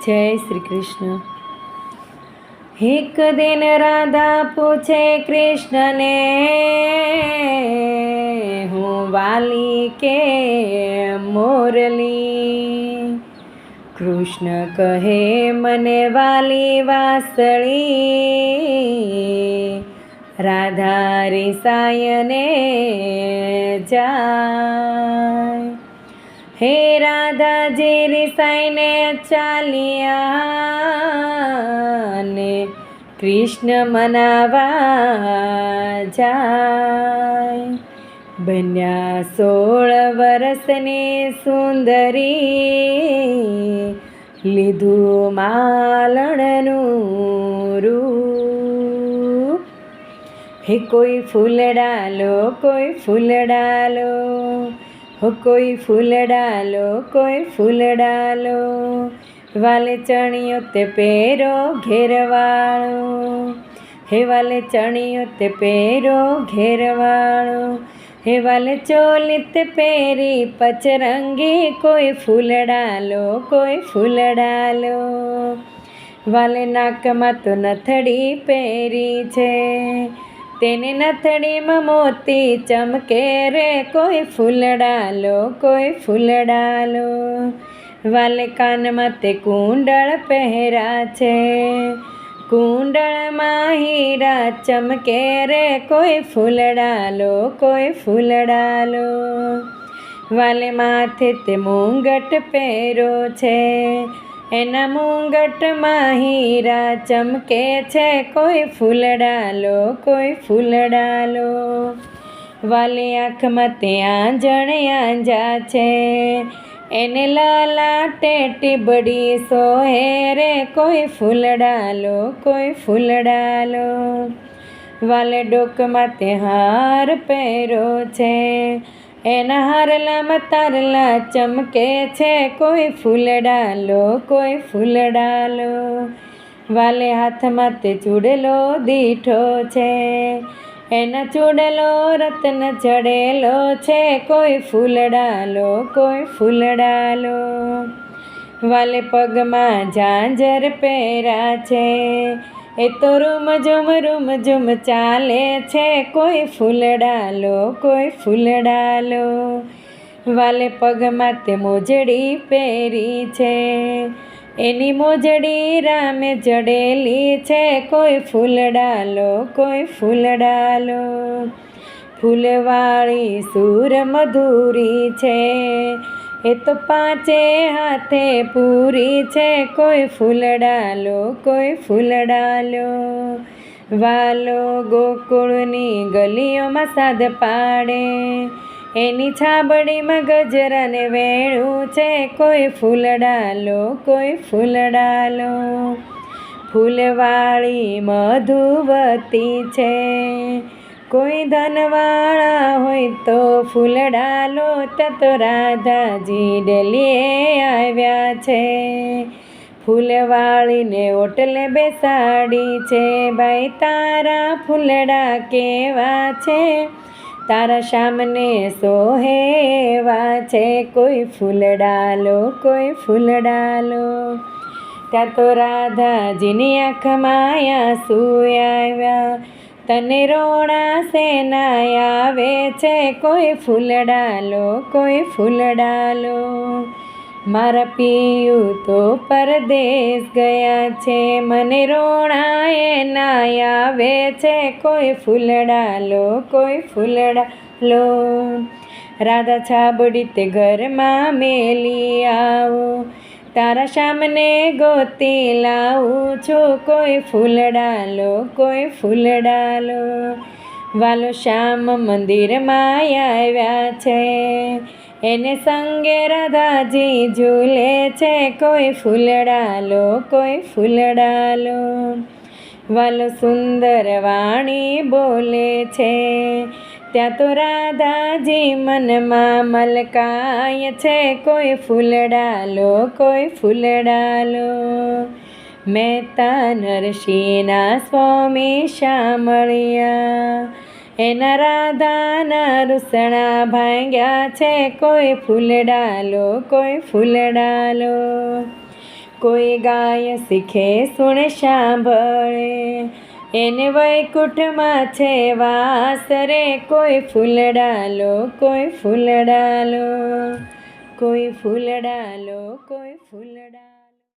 जय श्री कृष्ण। एक दिन राधा पूछे कृष्ण ने, हूँ वाली के मोरली। कृष्ण कहे मने वाली वासળી, राधा रिसायने जाय। हे राधा जी रिसाઈને ચાલ્યા ને કૃષ્ણ મનાવા જાય। બન્યા 16 વર્ષની સુંદરી, લીધું માલણનું રૂપ। હે કોઈ ફૂલ ડાલો, કોઈ ફૂલ ડાલો, हो कोई फूल डालो, कोई फूल डालो। वाले चणियों ते पेरो घेरवाळो, हे वाले चणियों ते पेरो घेरवाळो। हे वाले चोली ते पेरी पचरंगी, कोई फूल डालो, कोई फूल डालो। वाले नाकमां तो नथड़ी पेरी छे, तेने नथड़ीमां मोती चमके रे, कोई फूल डालो, कोई फूल डालो। वाले कानमा ते कुंडल पहेरा छे, कुंडलमां हीरा चमके रे, कोई फूल डालो, कोई फूल डालो। वाले माथे ते मुंगट पहेरो छे, एना मुंगटमां हीरा चमके छे, कोई फूल डालो, कोई फूल डालो। वाले आँखमां ते आंजण आंजा छे, एने ललाटे टीबड़ी सोहे रे, कोई फूल डालो, कोई फूल डालो। वाले डोकमां ते हार पहेरो छे, एना हारलामां तारला चमके छे, कोई फूल डालो, कोई फूल डालो। वाले हाथमां ते चूड़ेलो दीठो छे, एना चूड़ेलो रत्न जड़ेलो छे, कोई फूल डालो, कोई फूल डालो। वाले पगमां झांझर पहेरा छे, ए तो रूम झुम चाले छे, कोई फूल डालो, कोई फूल डालो। वाले पगमां ते मोजड़ी पहेरी छे, एनी मोजड़ी रामे जड़ेली छे, कोई फूल डालो, कोई फूल डालो। फूलवाળી सूर मधुरी छे, ए तो 5 हाथे पूरी छे, कोई फूल डालो, कोई फूल डालो। वालो गोकुळनी गलीओमां साद पाड़े, एनी छाबड़ीमां गजरा ने वेणुं छे, कोई फूल डालो, कोई फूल डालो। फूलवाળી मधुवती छे, कोई धनवाळा होय तो फूल डालो, त्या तो राधाजी डेलीए आव्या छे। फूलवाळीने ओटले बेसाड़ी छे, भाई तारा फूलड़ा केवा छे, तारा सामने सोहे एवा छे, कोई फूल डालो, कोई फूल डालो। त्या तो राधाजीनी आँखमां आंसू आव्या, तने रोणा सेना आवे छे, कोई फूल डालो, कोई फूल डालो। मारा पियू तो परदेश गया छे, मने रोणाए ना आवे छे, कोई फूल डालो, कोई फूल डालो। राधा छाबड़ी ते घरमां मेली आवो, तारा सामने गोती लाऊं छू, कोई फूल डालो, कोई फूल डालो। वालो श्याम मंदिरमां आव्या छे, एने संगे राधाजी झूले छे, कोई फूल डालो, कोई फूल डालो। वालो सुंदर वाणी बोले छे, त्या तो राधाजी मनमा मलकाय छे, कोई फूल डालो, कोई फूल डालो। मेहता नरसिंहना स्वामी शामळिया, एना राधाना रुसणा भांग्या छे, कोई फूल डालो, कोई फूल डालो। કોઈ ગાય શીખે સુણે સાંભળે, એને વૈકુંઠમાં છે વાસ રે. કોઈ ફૂલડાલો, કોઈ ફૂલડાલો, કોઈ ફૂલડાલો, કોઈ ફૂલડાલો.